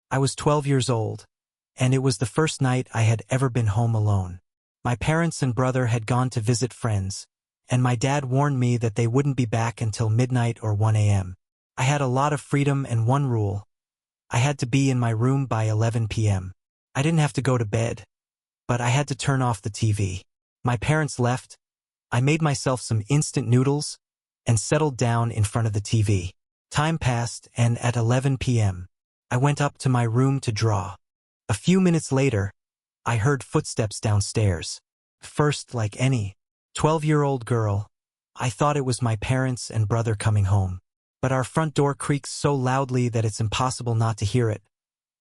I was 12 years old, and it was the first night I had ever been home alone. My parents and brother had gone to visit friends, and my dad warned me that they wouldn't be back until midnight or 1 a.m. I had a lot of freedom and one rule. I had to be in my room by 11 p.m. I didn't have to go to bed, but I had to turn off the TV. My parents left. I made myself some instant noodles and settled down in front of the TV. Time passed, and at 11 p.m., I went up to my room to draw. A few minutes later, I heard footsteps downstairs. First, like any 12-year-old girl, I thought it was my parents and brother coming home. But our front door creaks so loudly that it's impossible not to hear it,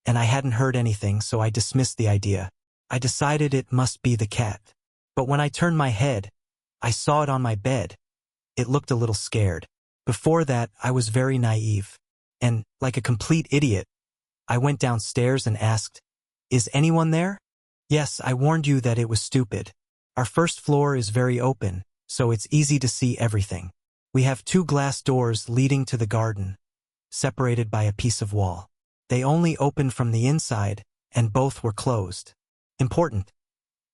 and I hadn't heard anything, so I dismissed the idea. I decided it must be the cat. But when I turned my head, I saw it on my bed. It looked a little scared. Before that, I was very naive. And, like a complete idiot, I went downstairs and asked, "Is anyone there?" "Yes, I warned you that it was stupid. Our first floor is very open, so it's easy to see everything. We have 2 glass doors leading to the garden, separated by a piece of wall. They only open from the inside, and both were closed." Important.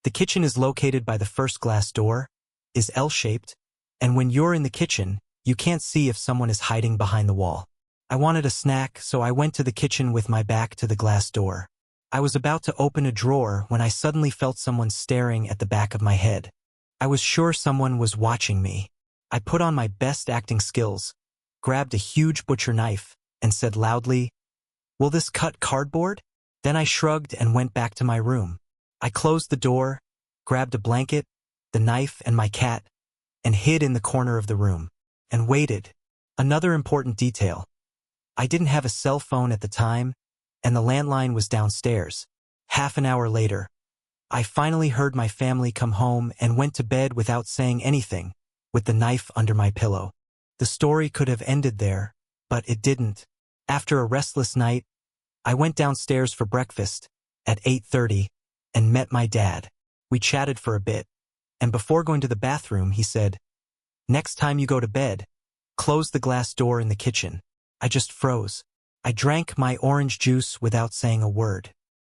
The kitchen is located by the first glass door, is L-shaped, and when you're in the kitchen, you can't see if someone is hiding behind the wall. I wanted a snack, so I went to the kitchen with my back to the glass door. I was about to open a drawer when I suddenly felt someone staring at the back of my head. I was sure someone was watching me. I put on my best acting skills, grabbed a huge butcher knife, and said loudly, "Will this cut cardboard?" Then I shrugged and went back to my room. I closed the door, grabbed a blanket, the knife, and my cat, and hid in the corner of the room, and waited. Another important detail. I didn't have a cell phone at the time, and the landline was downstairs. Half an hour later, I finally heard my family come home and went to bed without saying anything, with the knife under my pillow. The story could have ended there, but it didn't. After a restless night, I went downstairs for breakfast at 8:30 and met my dad. We chatted for a bit, and before going to the bathroom, he said, "Next time you go to bed, close the glass door in the kitchen." I just froze. I drank my orange juice without saying a word.